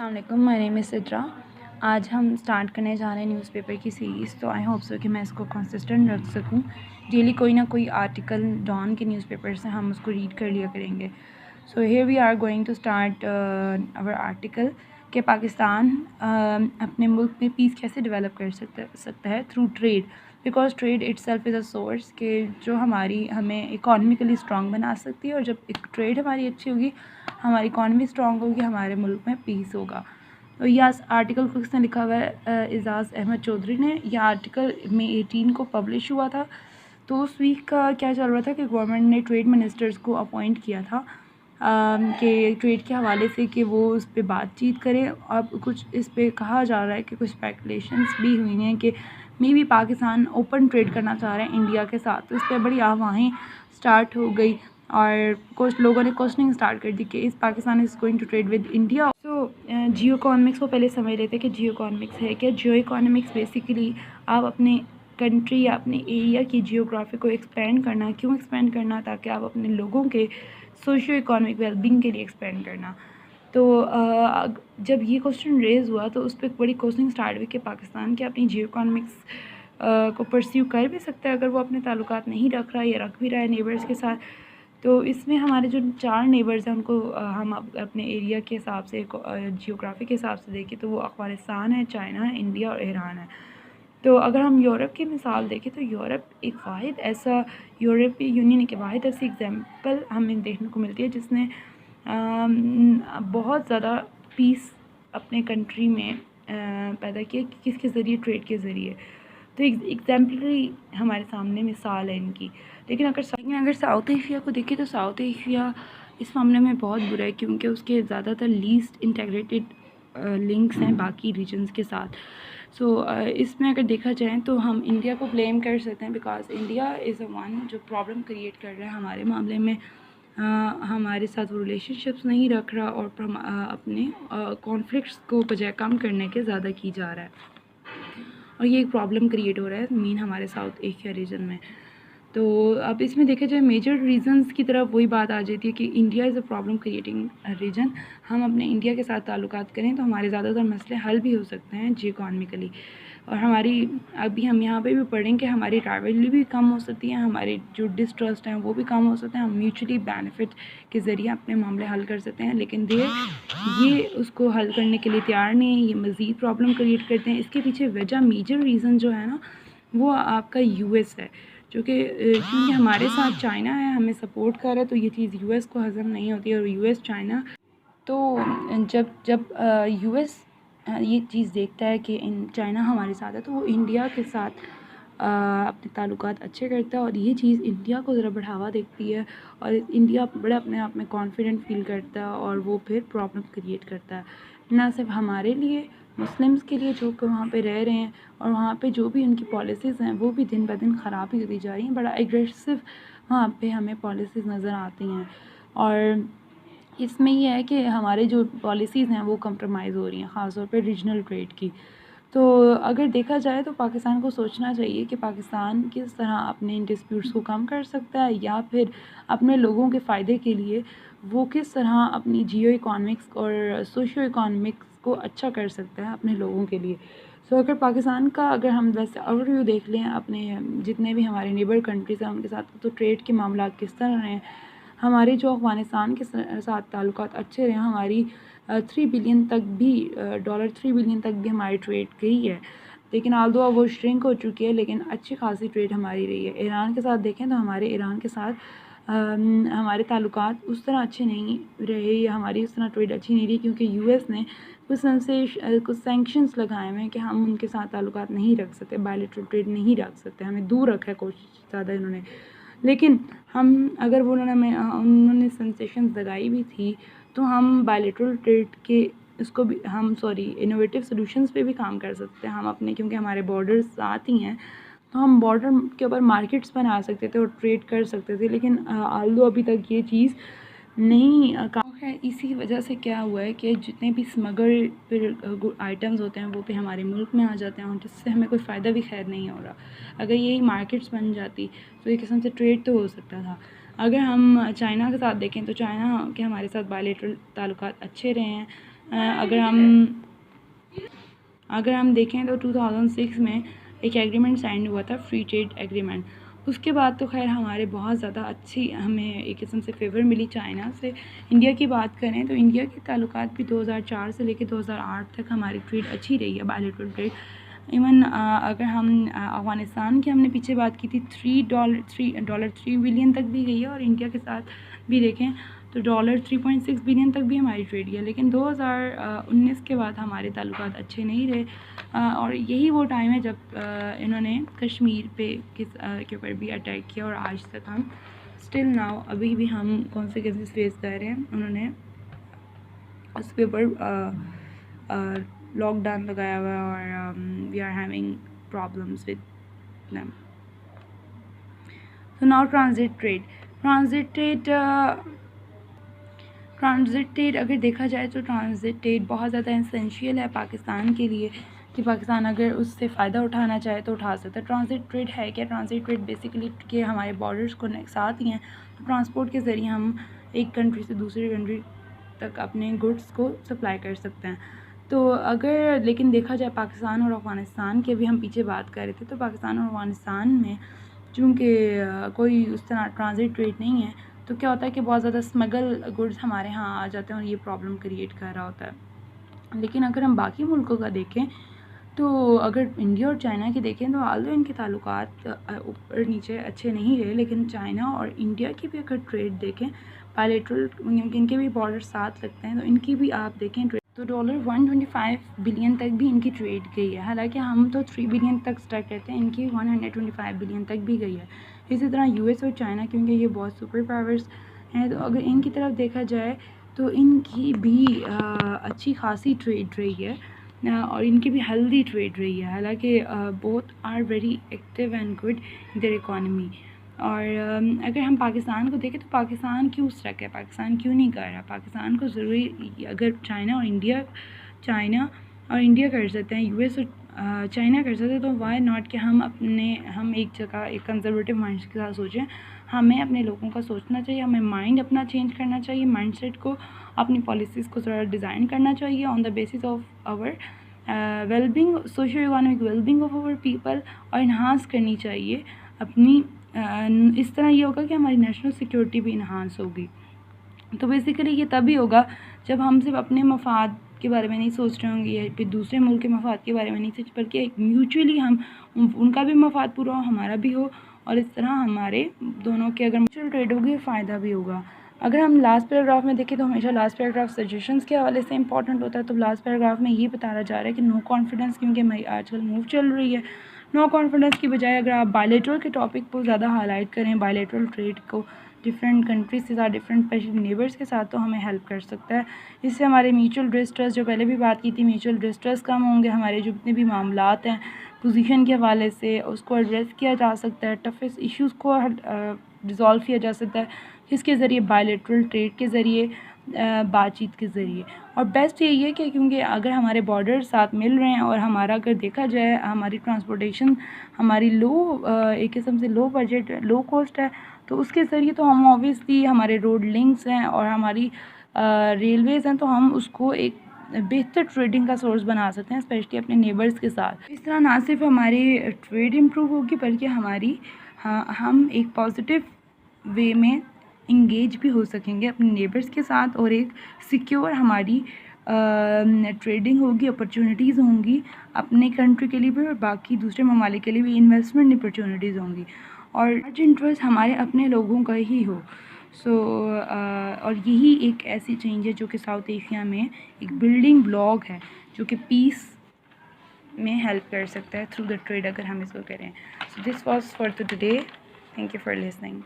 अस्सलाम वालेकुम, my name is Sidra. आज हम स्टार्ट करने जा रहे हैं न्यूज़पेपर की सीरीज़। तो आई होप सो कि मैं इसको कंसिस्टेंट रख सकूं। डेली कोई ना कोई आर्टिकल डॉन के न्यूज़पेपर से हम उसको रीड कर लिया करेंगे। So here we are going to start our article कि पाकिस्तान अपने मुल्क में पीस कैसे डेवलप कर सकता है through trade, because trade itself is a source के जो हमें इकोनॉमिकली स्ट्रॉन्ग बना सकती है। और जब एक ट्रेड हमारी अच्छी होगी, हमारी इकॉनमी स्ट्रॉन्ग होगी, हमारे मुल्क में पीस होगा। तो यह आर्टिकल को किसने लिखा हुआ है? एजाज़ अहमद चौधरी ने। यह आर्टिकल मई 18 को पब्लिश हुआ था। तो उस वीक का क्या चल रहा था कि गवर्नमेंट ने ट्रेड मिनिस्टर्स को अपॉइंट किया था कि ट्रेड के हवाले से कि वो उस पर बातचीत करें। अब कुछ इस पर कहा जा रहा है कि कुछ स्पेकुलेशंस भी हुई हैं कि may be Pakistan open trade करना चाह रहे हैं इंडिया के साथ। तो इस पर बड़ी अफवाहें स्टार्ट हो गई और कुछ लोगों ने क्वेश्चनिंग स्टार्ट कर दी कि इस Pakistan is going to trade with India. So geo economics को पहले समझ लेते हैं कि जियो इकोनॉमिक्स है क्या। जियो इकोनॉमिक्स बेसिकली आप अपने कंट्री या अपने एरिया की जियोग्राफी को एक्सपेंड करना। क्यों एक्सपेंड करना? ताकि आप अपने लोगों के सोशियो इकोनॉमिक वेलबींग के लिए एक्सपेंड करना। तो जब ये क्वेश्चन रेज़ हुआ तो उस पर बड़ी क्वेश्चनिंग स्टार्ट हुई कि पाकिस्तान क्या अपनी जियो इकोनॉमिक्स को परस्यू कर भी सकता है अगर वो अपने ताल्लुकात नहीं रख रहा या रख भी रहा है नेबर्स के साथ। तो इसमें हमारे जो 4 नेबर्स हैं उनको हम अपने एरिया के हिसाब से जियोग्राफी के हिसाब से देखें तो वो अफ़गानिस्तान है, चाइना है, इंडिया और ईरान है। तो अगर हम यूरोप की मिसाल देखें तो यूरोप एक वाहिद ऐसा यूरोपीय यूनियन की वाहिद ऐसी एग्जांपल हमें देखने को मिलती है जिसने बहुत ज़्यादा पीस अपने कंट्री में पैदा किया कि किसके ज़रिए? ट्रेड के ज़रिए। तो एग्जाम्पलरी हमारे सामने मिसाल है इनकी। लेकिन अगर साउथ एशिया को देखें तो साउथ एशिया इस मामले में बहुत बुरा है क्योंकि उसके ज़्यादातर लीस्ट इंटेग्रेटेड लिंक्स हैं बाकी रीजन्स के साथ। सो इसमें अगर देखा जाए तो हम इंडिया को ब्लेम कर सकते हैं because India is a one जो प्रॉब्लम क्रिएट कर रहा है हमारे मामले में। हमारे साथ वो रिलेशनशिप्स नहीं रख रहा और अपने कॉन्फ्लिक्ट्स को बजाय कम करने के ज़्यादा की जा रहा है और ये एक प्रॉब्लम क्रिएट हो रहा है मेन हमारे साउथ एशिया रीजन में। तो अब इसमें देखा जाए मेजर रीजंस की तरफ वही बात आ जाती है कि India is a problem creating reason. हम अपने इंडिया के साथ ताल्लुकात करें तो हमारे ज़्यादातर मसले हल भी हो सकते हैं जी इकॉनमिकली। और हमारी अभी हम यहाँ पे भी पढ़ें कि हमारी राइवलरी भी कम हो सकती है, हमारे जो डिस्ट्रस्ट हैं वो भी कम हो सकते हैं। हम म्यूचुअली बेनिफिट के ज़रिए अपने मामले हल कर सकते हैं। लेकिन ये उसको हल करने के लिए तैयार नहीं है, ये मज़ीद प्रॉब्लम क्रिएट करते हैं। इसके पीछे वजह मेजर रीज़न जो है ना वो आपका यूएस है, जो कि क्योंकि हमारे साथ चाइना है हमें सपोर्ट कर रहा है तो ये चीज़ यूएस को हज़म नहीं होती है। और यूएस चाइना तो जब जब यूएस ये चीज़ देखता है कि चाइना हमारे साथ है तो वो इंडिया के साथ अपने ताल्लुकात अच्छे करता है और ये चीज़ इंडिया को ज़रा बढ़ावा देती है और इंडिया बड़ा अपने आप में कॉन्फिडेंट फील करता है और वो फिर प्रॉब्लम क्रिएट करता है ना सिर्फ हमारे लिए, मुस्लिम्स के लिए जो कि वहाँ पे रह रहे हैं। और वहाँ पे जो भी उनकी पॉलिसीज़ हैं वो भी दिन ब दिन ख़राब ही होती जा रही हैं। बड़ा एग्रेसिव वहाँ पे हमें पॉलिसीज़ नज़र आती हैं और इसमें ये है कि हमारे जो पॉलिसीज़ हैं वो कंप्रोमाइज़ हो रही हैं, ख़ास तौर पे रीजनल ट्रेड की। तो अगर देखा जाए तो पाकिस्तान को सोचना चाहिए कि पाकिस्तान किस तरह अपने इन डिस्प्यूट्स को कम कर सकता है या फिर अपने लोगों के फ़ायदे के लिए वो किस तरह अपनी जियो इकोनॉमिक्स और सोशियो इकोनॉमिक्स को अच्छा कर सकता है अपने लोगों के लिए। सो अगर पाकिस्तान का अगर हम वैसे ओवरव्यू देख लें अपने जितने भी हमारे नेबर कंट्रीज़ हैं उनके साथ तो ट्रेड के मामला किस तरह हैं। हमारे जो अफ़गानिस्तान के साथ ताल्लुकात अच्छे रहे, हमारी $3 बिलियन तक भी हमारी ट्रेड गई है। लेकिन आल्दो अब वो श्रिंक हो चुकी है लेकिन अच्छी खासी ट्रेड हमारी रही है। ईरान के साथ देखें तो हमारे ईरान के साथ हमारे ताल्लुकात उस तरह अच्छे नहीं रहे या हमारी उस तरह ट्रेड अच्छी नहीं रही क्योंकि यूएस ने कुछ सैंक्शंस लगाए हुए हैं कि हम उनके साथ ताल्लुकात नहीं रख सकते, बायलैटरल ट्रेड नहीं रख सकते, हमें दूर रखा है कोशिश ज़्यादा इन्होंने। लेकिन हम अगर वो उन्होंने सेंसेशंस लगाई भी थी तो हम बायलैटरल ट्रेड के इसको भी हम इनोवेटिव सॉल्यूशंस पे भी काम कर सकते हैं हम अपने, क्योंकि हमारे बॉर्डर्स साथ ही हैं तो हम बॉर्डर के ऊपर मार्केट्स बना सकते थे और ट्रेड कर सकते थे। लेकिन आल्दो अभी तक ये चीज़ नहीं है। इसी वजह से क्या हुआ है कि जितने भी स्मगल फिर आइटम्स होते हैं वो भी हमारे मुल्क में आ जाते हैं और जिससे हमें कोई फ़ायदा भी खैर नहीं हो रहा। अगर यही मार्केट्स बन जाती तो एक किस्म से ट्रेड तो हो सकता था। अगर हम चाइना के साथ देखें तो चाइना के हमारे साथ बायलैटरल ताल्लुकात अच्छे रहे हैं। अगर हम देखें तो 2006 में एक एग्रीमेंट साइन हुआ था, फ्री ट्रेड एग्रीमेंट। उसके बाद तो खैर हमारे बहुत ज़्यादा अच्छी हमें एक किस्म से फेवर मिली चाइना से। इंडिया की बात करें तो इंडिया के ताल्लुकात भी 2004 से लेकर 2008 तक हमारी ट्रेड अच्छी रही है, बायलैटरल ट्रेड। इवन अगर हम अफ़गानिस्तान की हमने पीछे बात की थी, $3 बिलियन तक भी गई है, और इंडिया के साथ भी देखें तो $3.6 बिलियन तक भी हमारी ट्रेड गई है। लेकिन 2019 के बाद हमारे ताल्लुकात अच्छे नहीं रहे, और यही वो टाइम है जब इन्होंने कश्मीर के ऊपर भी अटैक किया, और आज तक हम स्टिल नाउ अभी भी हम कॉन्सिक्वेंसेस फेस कर रहे हैं। उन्होंने उसके ऊपर लॉकडाउन लगाया हुआ है, और we are having problems with them. So now transit transit अगर देखा जाए तो ट्रांजिट ट्रेड बहुत ज़्यादा एसेंशियल है पाकिस्तान के लिए, कि पाकिस्तान अगर उससे फ़ायदा उठाना चाहे तो उठा सकता है। ट्रांजिट ट्रेड है क्या? ट्रांजिट ट्रेड बेसिकली कि हमारे बॉर्डर्स को साथ ही हैं, तो ट्रांसपोर्ट के ज़रिए हम एक कंट्री से दूसरी कंट्री तक अपने गुड्स को सप्लाई कर सकते हैं। तो अगर लेकिन देखा जाए पाकिस्तान और अफ़गानिस्तान के भी हम पीछे बात कर रहे थे, तो पाकिस्तान और अफ़गानिस्तान में चूँकि कोई उस तरह ट्रांजिट ट्रेड नहीं है, तो क्या होता है कि बहुत ज़्यादा स्मगल गुड्स हमारे यहाँ आ जाते हैं, और ये प्रॉब्लम क्रिएट कर रहा होता है। लेकिन अगर हम बाकी मुल्कों का देखें, तो अगर इंडिया और चाइना की देखें तो आल्दो इनके ताल्लुकात ऊपर नीचे अच्छे नहीं रहे, लेकिन चाइना और इंडिया की भी अगर ट्रेड देखें बायलैटरल, इनके भी बॉर्डर साथ लगते हैं, तो इनकी भी आप देखें ट्रेड तो $125 बिलियन तक भी इनकी ट्रेड गई है। हालांकि हम तो 3 बिलियन तक स्टक रहते हैं, इनकी 125 बिलियन तक भी गई है। इसी तरह यूएस और चाइना, क्योंकि ये बहुत सुपर पावर्स हैं, तो अगर इनकी तरफ देखा जाए तो इनकी भी अच्छी खासी ट्रेड रही है, और इनकी भी हेल्दी ट्रेड रही है। हालांकि both are very active and good in their economy. और अगर हम पाकिस्तान को देखें तो पाकिस्तान क्यों स्टक है, पाकिस्तान क्यों नहीं कर रहा? पाकिस्तान को ज़रूरी, अगर चाइना और इंडिया कर सकते हैं, यूएस और चाइना कर सकते हैं, तो वाई नॉट कि हम एक जगह एक कंजर्वेटिव माइंड के साथ सोचें। हमें अपने लोगों का सोचना चाहिए, हमें माइंड अपना चेंज करना चाहिए, माइंडसेट को, अपनी पॉलिसीज़ को थोड़ा डिज़ाइन करना चाहिए on the basis of our wellbeing, socio economic wellbeing of our people, और इन्हांस करनी चाहिए अपनी। इस तरह ये होगा कि हमारी नेशनल सिक्योरिटी भी इन्हांस होगी। तो बेसिकली ये तभी होगा जब हम सिर्फ अपने मफाद के बारे में नहीं सोच रहे होंगे, या फिर दूसरे मुल्क के मफाद के बारे में नहीं सोच, बल्कि म्यूचुअली हम उनका भी मफाद पूरा हो, हमारा भी हो, और इस तरह हमारे दोनों के अगर म्यूचुअल ट्रेड होगी फ़ायदा भी होगा। अगर हम लास्ट पैराग्राफ में देखें तो हमेशा लास्ट पैराग्राफ सजेशंस के हवाले से इंपॉर्टेंट होता है। तो लास्ट पैराग्राफ में ये बताया जा रहा है कि नो कॉन्फिडेंस, क्योंकि आजकल मूव चल रही है, नो कॉन्फिडेंस की बजाय अगर आप बायलैटरल के टॉपिक को ज़्यादा हाईलाइट करें, बायलैटरल ट्रेड को डिफरेंट कंट्रीज के साथ, डिफरेंट स्पेशली नेबर्स के साथ, तो हमें हेल्प कर सकता है। इससे हमारे म्यूचुअल डिस्ट्रस्ट, जो पहले भी बात की थी, म्यूचुअल डिस्ट्रस्ट कम होंगे, हमारे जो जितने भी मामलात हैं पोजीशन के हवाले से उसको एड्रेस किया जा सकता है, टफेस्ट इश्यूज़ को रिज़ॉल्व किया जा सकता है, किसके ज़रिए? बायलैटरल ट्रेड के ज़रिए, बातचीत के ज़रिए। और बेस्ट यही है कि क्योंकि अगर हमारे बॉर्डर साथ मिल रहे हैं, और हमारा अगर देखा जाए हमारी ट्रांसपोर्टेशन हमारी एक किस्म से लो बजट, लो कॉस्ट है, तो उसके ज़रिए तो हम ऑब्वियसली हमारे रोड लिंक्स हैं और हमारी रेलवेज़ हैं, तो हम उसको एक बेहतर ट्रेडिंग का सोर्स बना सकते हैं, स्पेशली अपने नेबर्स के साथ। इस तरह ना सिर्फ हमारी ट्रेड इम्प्रूव होगी, बल्कि हम एक पॉजिटिव वे में इंगेज भी हो सकेंगे अपने नेबर्स के साथ, और एक सिक्योर हमारी ट्रेडिंग होगी, अपॉर्चुनिटीज़ होंगी अपने कंट्री के लिए भी, और बाकी दूसरे ममालिक के लिए भी इन्वेस्टमेंट अपॉर्चुनिटीज़ होंगी, और लार्ज इंटरेस्ट हमारे अपने लोगों का ही हो। और यही एक ऐसी चेंज है जो कि साउथ एशिया में एक बिल्डिंग ब्लॉक है, जो कि पीस में हेल्प कर सकता है थ्रू द ट्रेड, अगर हम इसको करें। So this was for today, thank you for listening.